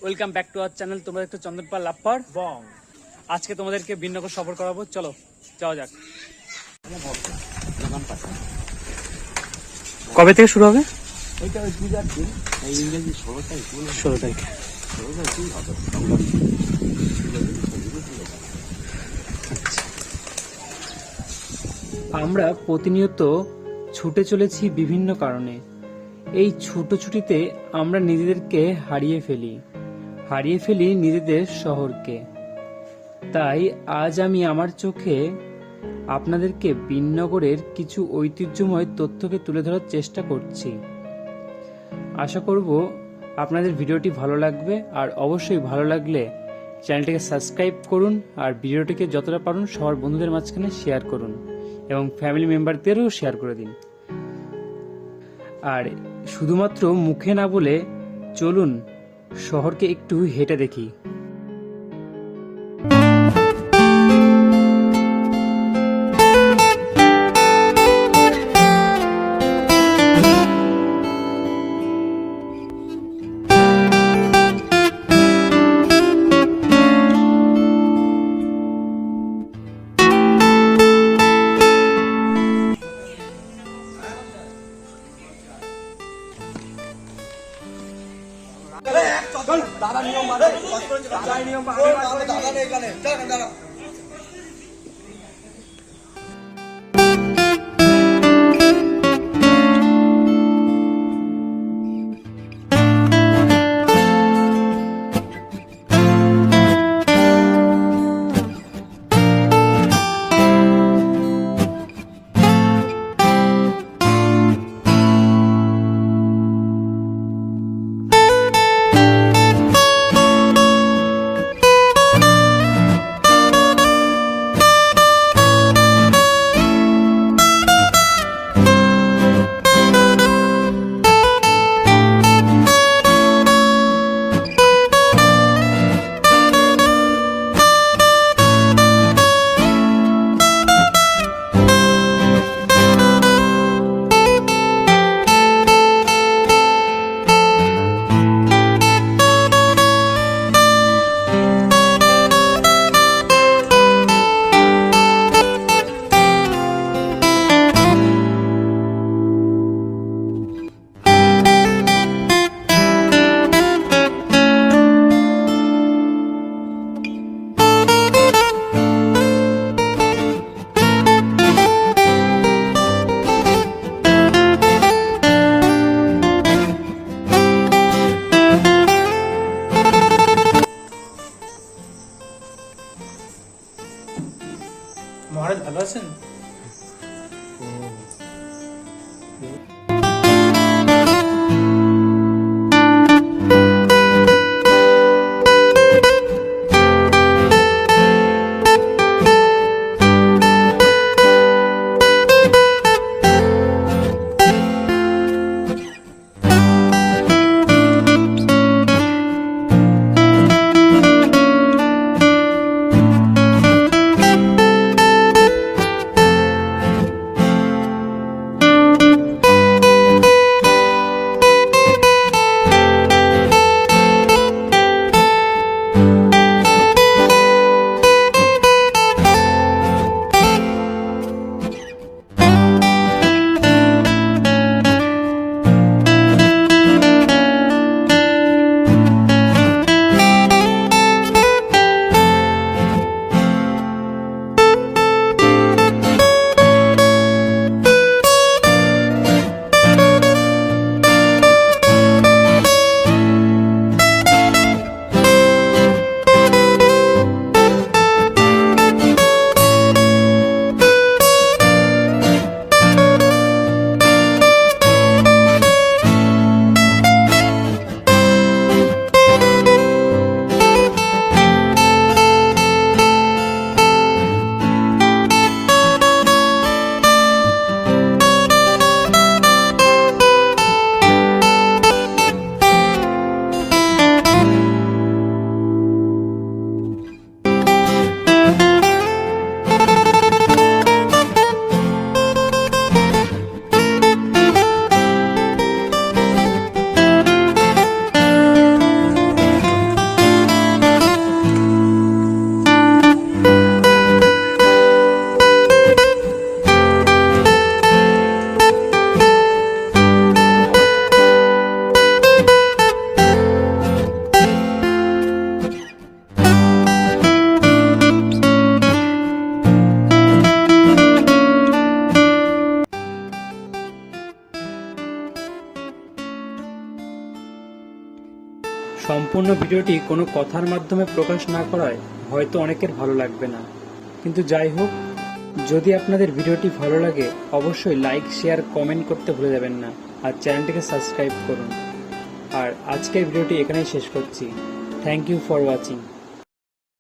Welcome back to our channel. তোমরা একটু চন্দন পাল লাপ্পার বং। আজকে তোমাদেরকে বিন্নগর সফর করাবো, চলো যাওয়া যাক। কবে থেকে শুরু হবে? এটা ওই পূজার দিন, ইংরেজি 16 তারিখ। 16 তারিখ। আমরা প্রতিনিয়ত ছুটে চলেছি বিভিন্ন কারণে। এই ছুটোছুটিতে আমরা নিজেদেরকে হারিয়ে ফেলি নিজেদের শহরকে। তাই আজ আমি আমার চোখে আপনাদেরকে বিন্নগরের কিছু ঐতিহ্যময় তথ্যকে তুলে ধরার চেষ্টা করছি। আশা করব আপনাদের ভিডিওটি ভালো লাগবে, আর অবশ্যই ভালো লাগলে চ্যানেলটিকে সাবস্ক্রাইব করুন, আর ভিডিওটিকে যতটা পারুন সবার বন্ধুদের মাঝখানে শেয়ার করুন এবং ফ্যামিলি মেম্বারদেরও শেয়ার করে দিন। আর শুধুমাত্র মুখে না বলে চলুন শহরকে একটু হেঁটে দেখি। দাদা নিয়ম মানে দাদা নিয়ম দাদা এখানে দাদা মহারাজ ভালো আছেন? সম্পূর্ণ ভিডিওটি কোনো কথার মাধ্যমে প্রকাশ না করায় হয়তো অনেকের ভালো লাগবে না, কিন্তু যাই হোক, যদি আপনাদের ভিডিওটি ভালো লাগে অবশ্যই লাইক, শেয়ার, কমেন্ট করতে ভুলে যাবেন না, আর চ্যানেলটিকে সাবস্ক্রাইব করুন। আর আজকের ভিডিওটি এখানেই শেষ করছি। Thank you for watching.